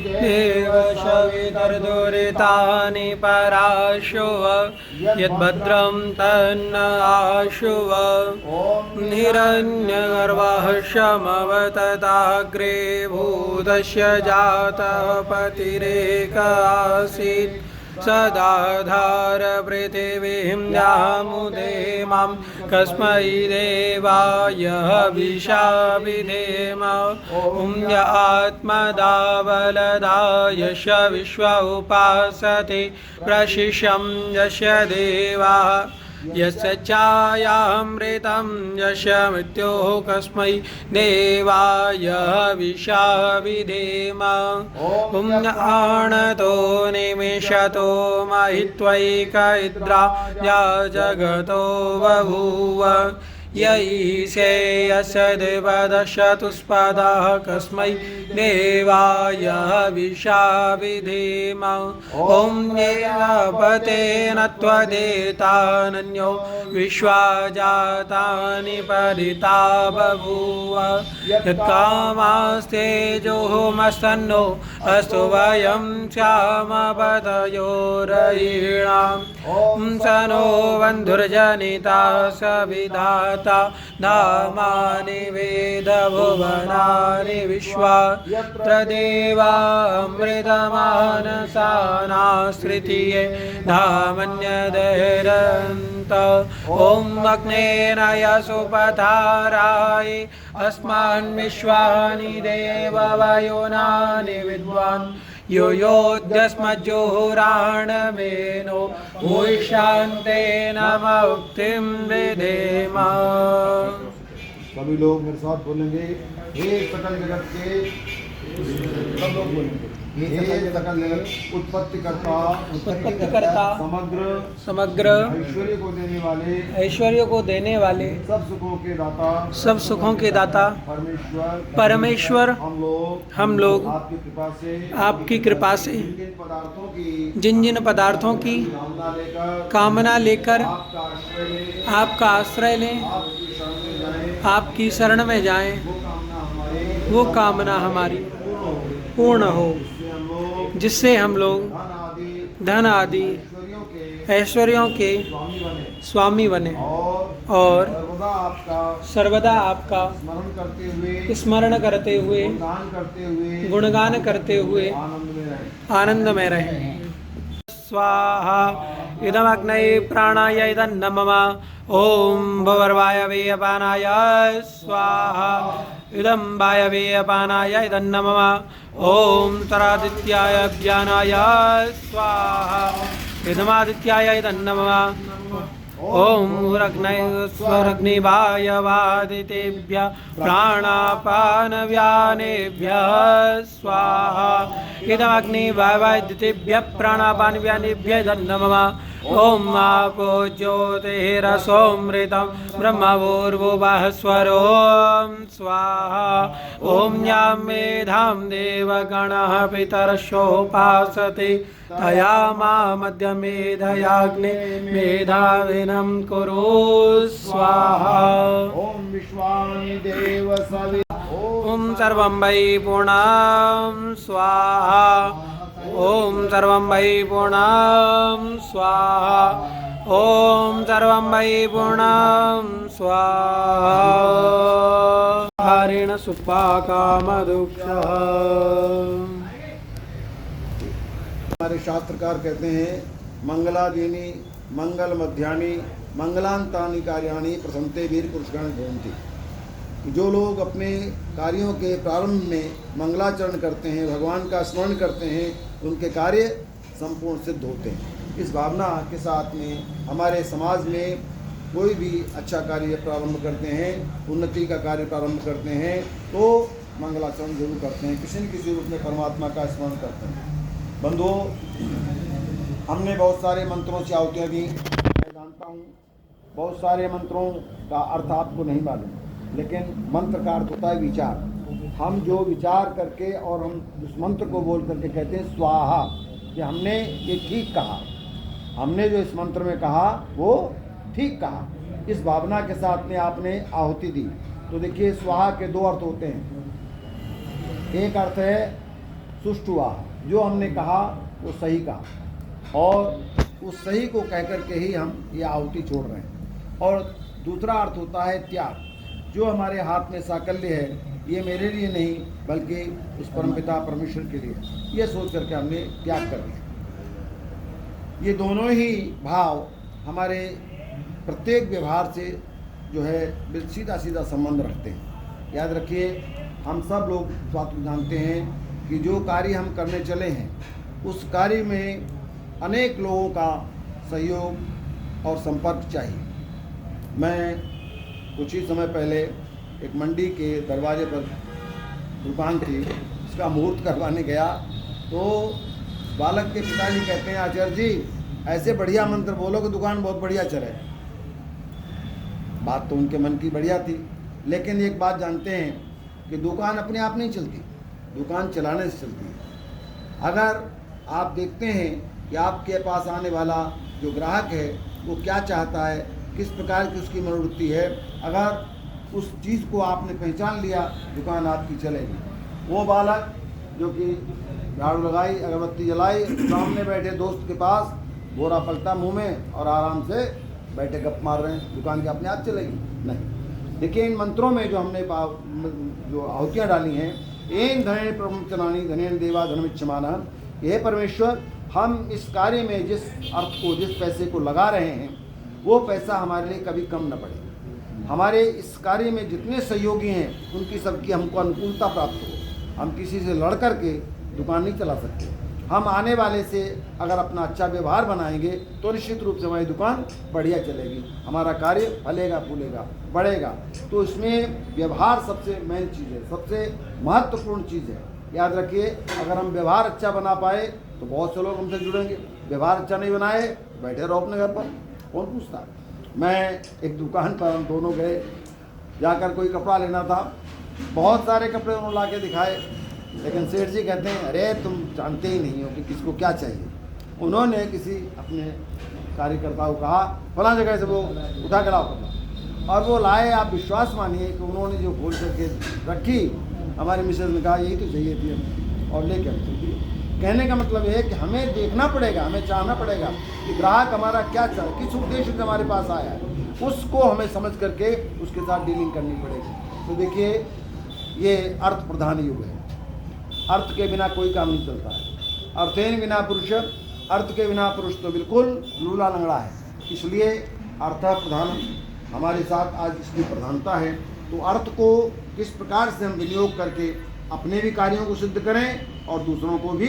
देव सवितर्दुरितानि पराशुव यद्भद्रं तन्न आशुव हिरण्यगर्भः समवतताग्रे भूतस्य जातः पतिरेक आसीत् सदाधार पृथिवीं यामुदे मां कस्मै देवाय हविषाविधेम ॐ य आत्मदावलदाय श विश्व उपासते प्रशिशं यस्य देवाः यस्य चायामृतं यस्य मृत्योः कस्मै देवाय हविषाविधेम ॐ आणतो निमिषतो महित्वैकइन्द्रा या जगतो बभूव यैषे यस्यद्वदशतुष्पदः कस्मै देवाय हविषाविधेम ॐ येन त्वदेतानन्यो विश्वाजातानि परिता बभूव यत्कामास्तेजोमस्तन्नो अस्तु वयं श्यामपतयोरयीणां स नो बन्धुर्जनिता सविधाता नामानि वेदभुवनानि विश्वा यत्र देवामृतमानसानास्तृतीये धामन्यदहरन्त ॐ अग्नेन यशोपधाराय अस्मान् विश्वानि देववयोनानि विद्वान् यो योऽद्यस्मज्जोहुराणमेनो भूयिष्ठान्तेन मुक्तिं विधेम। सभी लोग मेरे साथ बोलेंगे, हे सकल जगत के, सब लोग बोलेंगे, हे सकल जगत उत्पत्तिकर्ता समग्र ऐश्वर्य को देने वाले सब सुखों के दाता परमेश्वर हम लोग आपकी कृपा से जिन जिन पदार्थों की कामना लेकर आपका आश्रय लें, आपकी शरण में जाएं, वो कामना हमारी पूर्ण हो, जिससे हम लोग धन आदि ऐश्वर्यों के स्वामी बने और सर्वदा आपका स्मरण करते हुए गुणगान करते हुए आनंद में रहें। स्वाहा इदमग्नये प्राणाय इदन्नमम ॐ भुवर्वायवे अपानाय स्वाहा इदं वायवे अपानाय इदन्नमम ॐ तरादित्याय ज्ञानाय स्वाहा इदमादित्याय इदन्नमम ॐ स्वरग्निवायवादितेभ्यः प्राणापानव्यानेभ्यः स्वाहा इदमग्निवायवादितेभ्यः प्राणापानव्यानेभ्यः इदन्नमम ॐ आपो ज्योतिरसोमृतं ब्रह्मभूर्भुवः स्वरों स्वाहा ॐ यां मेधां देवगणः पितरशोपासते तया मामद्य मेधयाग्ने मेधाविनं कुरु स्वाहा ॐ विश्वानि देव सवि ॐ सर्वं वै पूर्णं स्वाहा ॐ सर्वं वै पूर्णं स्वाहा ॐ सर्वं वै पूर्णं स्वाहा हरिण सुपाकामदुक्षः। हमारे शास्त्रकार कहते हैं, मंगलादीनि मंगल मध्यानि मंगलांतानि कार्याणि प्रसन्ते वीर पुरुषगण भवन्ति। जो लोग अपने कार्यों के प्रारंभ में मंगलाचरण करते हैं, भगवान का स्मरण करते हैं, उनके कार्य संपूर्ण सिद्ध होते हैं। इस भावना के साथ में हमारे समाज में कोई भी अच्छा कार्य प्रारंभ करते हैं, उन्नति का कार्य प्रारंभ करते हैं, तो मंगलाचरण जरूर करते हैं, किसी न किसी रूप में परमात्मा का स्मरण करते हैं। बंधुओं, हमने बहुत सारे मंत्रों से आहुतियाँ दी, मैं जानता हूँ बहुत सारे मंत्रों का अर्थ आपको नहीं मालूम, लेकिन मंत्र का अर्थ होता है विचार। हम जो विचार करके और हम उस मंत्र को बोल करके कहते हैं स्वाहा, कि हमने ये ठीक कहा, हमने जो इस मंत्र में कहा वो ठीक कहा। इस भावना के साथ में आपने आहुति दी, तो देखिए स्वाहा के दो अर्थ होते हैं। एक अर्थ है सुष्ठु हुआ। जो हमने कहा वो सही कहा और उस सही को कह कर के ही हम ये आहुति छोड़ रहे हैं। और दूसरा अर्थ होता है त्याग। जो हमारे हाथ में साकल्य है ये मेरे लिए नहीं बल्कि उस परमपिता परमेश्वर के लिए, ये सोच करके हमने त्याग कर दिया। ये दोनों ही भाव हमारे प्रत्येक व्यवहार से जो है सीधा सीधा संबंध रखते हैं। याद रखिए, हम सब लोग स्वात्म जानते हैं कि जो कार्य हम करने चले हैं उस कार्य में अनेक लोगों का सहयोग और संपर्क चाहिए। मैं कुछ ही समय पहले एक मंडी के दरवाजे पर दुकान थी, उसका मुहूर्त करवाने गया तो बालक के पिताजी कहते हैं, आचार्य जी ऐसे बढ़िया मंत्र बोलो कि दुकान बहुत बढ़िया चले। बात तो उनके मन की बढ़िया थी, लेकिन एक बात जानते हैं कि दुकान अपने आप नहीं चलती, दुकान चलाने से चलती है। अगर आप देखते हैं कि आपके पास आने वाला जो ग्राहक है वो क्या चाहता है, किस प्रकार की उसकी मनोवृत्ति है, अगर उस चीज़ को आपने पहचान लिया दुकान आपकी चलेगी। वो बालक जो कि झाड़ू लगाई, अगरबत्ती जलाई, सामने बैठे दोस्त के पास बोरा पलटा मुंह में और आराम से बैठे गप मार रहे हैं, दुकान की अपने आप चलेगी? नहीं। देखिए, इन मंत्रों में जो हमने जो आहुतियाँ डाली हैं, एन धने प्रमुचनानी धनेन देवा धनमिच्छमाना, यह परमेश्वर हम इस कार्य में जिस अर्थ को, जिस पैसे को लगा रहे हैं वो पैसा हमारे लिए कभी कम न पड़े। हमारे इस कार्य में जितने सहयोगी हैं उनकी सबकी हमको अनुकूलता प्राप्त हो। हम किसी से लड़ कर के दुकान नहीं चला सकते। हम आने वाले से अगर अपना अच्छा व्यवहार बनाएंगे तो निश्चित रूप से हमारी दुकान बढ़िया चलेगी, हमारा कार्य फलेगा, फूलेगा, बढ़ेगा। तो इसमें व्यवहार सबसे मेन चीज़ है, सबसे महत्वपूर्ण चीज़ है। याद रखिए, अगर हम व्यवहार अच्छा बना पाए तो बहुत से लोग हमसे जुड़ेंगे। व्यवहार अच्छा नहीं बनाए, बैठे रहो अपने घर पर, कौन पूछता। मैं एक दुकान पर हम दोनों गए, जाकर कोई कपड़ा लेना था, बहुत सारे कपड़े उन्होंने ला के दिखाए, लेकिन सेठ जी कहते हैं, अरे तुम जानते ही नहीं हो कि किसको क्या चाहिए। उन्होंने किसी अपने कार्यकर्ता को कहा, फलां जगह से वो उठा के लाओ कपड़ा, और वो लाए। आप विश्वास मानिए कि उन्होंने जो खोल करके रखी, हमारी मिसेज ने कहा यही तो चाहिए थी हमें, और लेकर चल दिए। कहने का मतलब है कि हमें देखना पड़ेगा, हमें चाहना पड़ेगा कि ग्राहक हमारा क्या चाह, किस उद्देश्य से हमारे पास आया है, उसको हमें समझ करके उसके साथ डीलिंग करनी पड़ेगी। तो देखिए, ये अर्थ प्रधान युग है। अर्थ के बिना कोई काम नहीं चलता है। अर्थेन बिना पुरुष, अर्थ के बिना पुरुष तो बिल्कुल लूला लंगड़ा है। इसलिए अर्थ प्रधान हमारे साथ आज इसकी प्रधानता है। तो अर्थ को किस प्रकार से हम विनियोग करके अपने भी कार्यों को सिद्ध करें और दूसरों को भी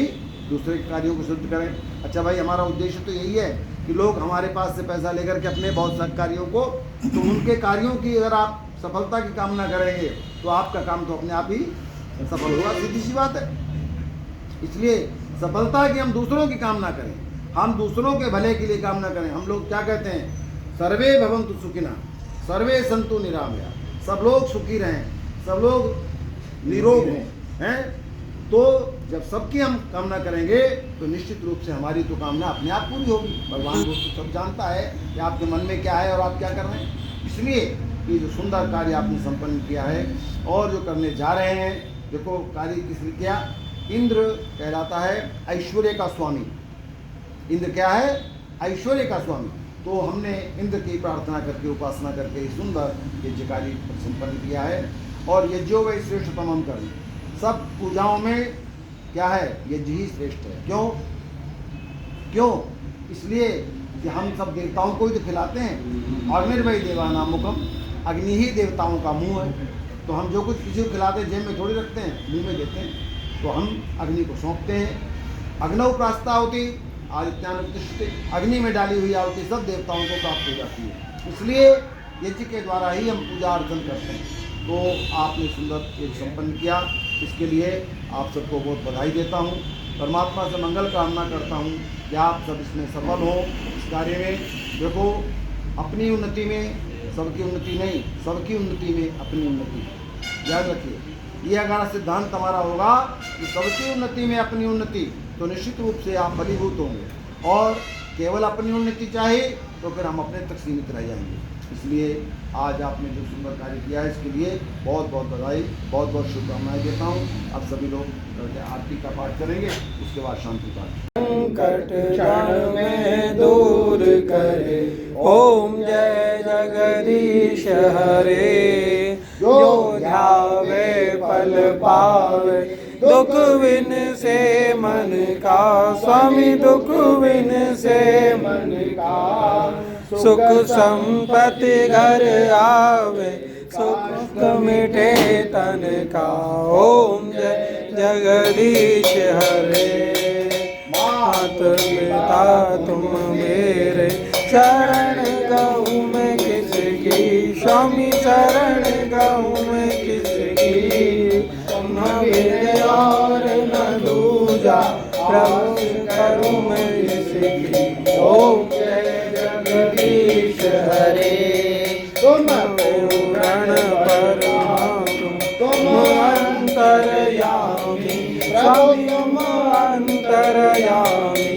दूसरे कार्यों को सिद्ध करें। अच्छा भाई, हमारा उद्देश्य तो यही है कि लोग हमारे पास से पैसा लेकर के अपने बहुत सारे कार्यों को, तो उनके कार्यों की अगर आप सफलता की कामना करेंगे तो आपका काम तो अपने आप ही सफल होगा, सीधी सी बात है। इसलिए सफलता की हम दूसरों की कामना करें, हम दूसरों के भले के लिए कामना करें। हम लोग क्या कहते हैं, सर्वे भवन्तु सुखिनः सर्वे सन्तु निरामया, सब लोग सुखी रहें, सब लोग निरोग हैं। तो जब सबकी हम कामना करेंगे तो निश्चित रूप से हमारी तो कामना अपने आप पूरी होगी। भगवान दोस्तों सब जानता है कि आपके मन में क्या है और आप क्या कर रहे हैं। इसलिए ये जो सुंदर कार्य आपने संपन्न किया है और जो करने जा रहे हैं, देखो कार्य किस लिए किया। इंद्र कहलाता है ऐश्वर्य का स्वामी। इंद्र क्या है? ऐश्वर्य का स्वामी। तो हमने इंद्र की प्रार्थना करके, उपासना करके सुंदर यज्ञ कार्य संपन्न किया है। और यज्ञो वै श्रेष्ठतम हम करें, सब पूजाओं में क्या है, यज्ञ ही श्रेष्ठ है। क्यों? इसलिए कि हम सब देवताओं को ही तो खिलाते हैं। अग्निर्वै देवानां मुखम, अग्नि ही देवताओं का मुंह है। तो हम जो कुछ किसी को खिलाते हैं जेब में थोड़ी रखते हैं, मुंह में देते हैं। तो हम अग्नि को सौंपते हैं। अग्नौ प्रास्ताहुति आदित्यानुतिष्ठते, अग्नि में डाली हुई आहुति सब देवताओं को प्राप्त हो जाती है। इसलिए यज्ञ के द्वारा ही हम पूजा अर्चन करते हैं। तो आपने सुंदर यज्ञ संपन्न किया, इसके लिए आप सबको बहुत बधाई देता हूँ। परमात्मा से मंगल कामना करता हूँ कि आप सब इसमें सफल हो। इस कार्य में देखो, अपनी उन्नति में सबकी उन्नति नहीं, सबकी उन्नति में अपनी उन्नति। याद रखिए, ये अगर सिद्धांत हमारा होगा कि सबकी उन्नति में अपनी उन्नति, तो निश्चित रूप से आप फलीभूत होंगे। और केवल अपनी उन्नति चाहे तो फिर हम अपने तक सीमित रह जाएंगे। इसलिए आज आपने जो सुंदर कार्य किया है इसके लिए बहुत बहुत बधाई, बहुत बहुत शुभकामनाएं देता हूँ। अब सभी लोग आरती का पाठ करेंगे, उसके बाद शांति पाठ। संकट क्षण में दूर करे, ओम जय जगदीश हरे। जो ध्यावे फल पावे, दुख विन से मन का, स्वामी दुख विन से मन का। सुख संपत्ति घर आवे, सुख मिटे तन का, ओम जय जगदीश हरे। मात पिता तुम मेरे, शरण गहूँ मैं किसकी, स्वामी शरण गहूँ मैं किसकी। न मेरे और न दूजा, प्रभु करूँ मैं इसकी, ओम जय जगदीश हरे। तुम पूर्ण परमात्मा, तुम अंतर्यामी, स्वामी तुम अंतर्यामी।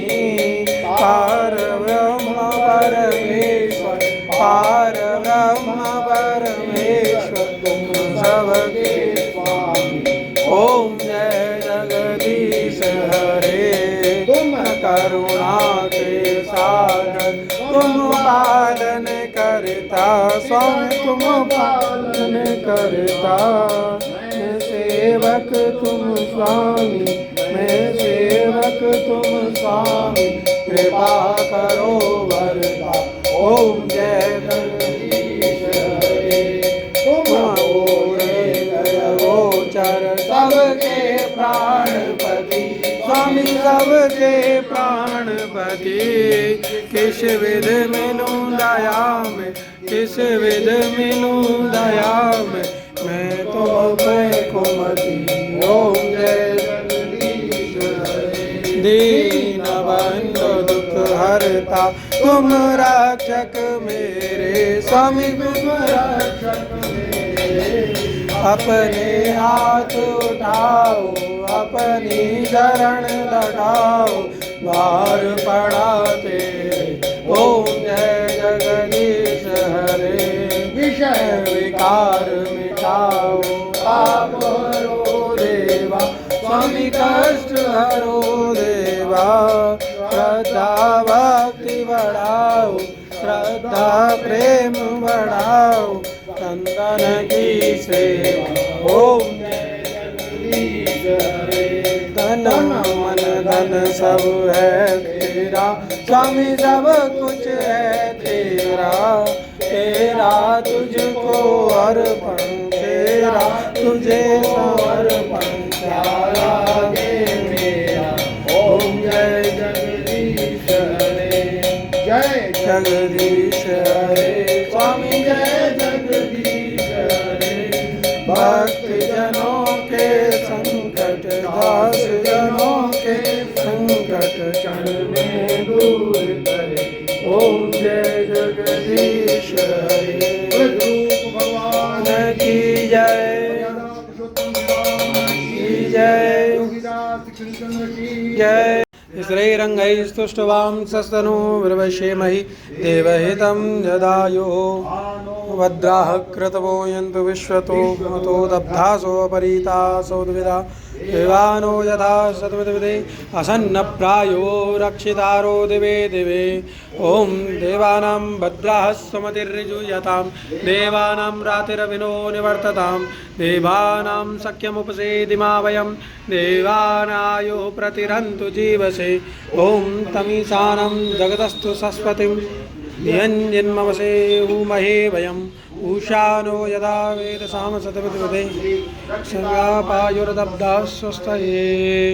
पार ब्रह्म परमेश्वर, पार ब्रह्म परमेश्वर, तुम सबके स्वामी, ओम जय जगदीश हरे। तुम करुणा के सागर, तुम पालन करता, स्वामी तुम पालन करता। मैं सेवक तुम स्वामी, मैं सेवक तुम स्वामी, कृपा करो वरदा, ओम जय जगदीश हरे। तुम ओरे गोचर सबके प्राणपति, स्वामी सबके प्राणपति। किस विध मिलूं दया में, किस विध मिलूं दया में, मैं तुम पे कुमति, ओम जय जगदीश हरे। दीन बंधु दुख हरता, तुम रक्षक मेरे, स्वामी तुम रक्षक मेरे। अपने हाथ उठाओ, अपनी शरण लगाओ, द्वार पड़ा तेरे, ओम जय जगदीश हरे। विषय विकार मिटाओ, पाप हरो देवा, स्वामी कष्ट हरो देवा। श्रद्धा भक्ति बढ़ाओ, श्रद्धा प्रेम बढ़ाओ, चंदन की सेवा, ओम जय जगदीश हरे। धन मन धन सब है तेरा, स्वामी सब कुछ है तेरा। तेरा तुझको अर्पण, तेरा तुझे समर्पण, क्या लागे मेरा, ओम जय जगदीश हरे। जय जगदीश हरे, स्वामी जय जगदीश हरे। भक्त जनों के संकट, दास जनों के संकट, क्षण में दूर करे, ओम जय जगदीश हरे। भगवान की जय, की जय, जय। श्रीरङ्गैस्तुष्टवां सस्तनु विर्वशेमहि देवहितं जदायुः। भद्राः कृतवो यन्तु विश्वतो मतो दब्धासो अपरीतासो द्विधा। देवानो यथा सतविदे असन्नप्रायो रक्षितारो दिवे दिवे। ओम देवानां भद्राः सुमतिर्यजूयतां, देवानां रातिरविनो निवर्ततां। देवानां सख्यमुपसेदिमा वयं, देवानायुः प्रतिरन्तु जीवसे। ओम तमीशानं जगदस्तु सरस्वतीं, धियञ्जन्मवसे उमहे वयम्। ऊषानो यदा वेदसाम सतविदे, क्षव्यापायुर्दब्धाः स्वस्तये।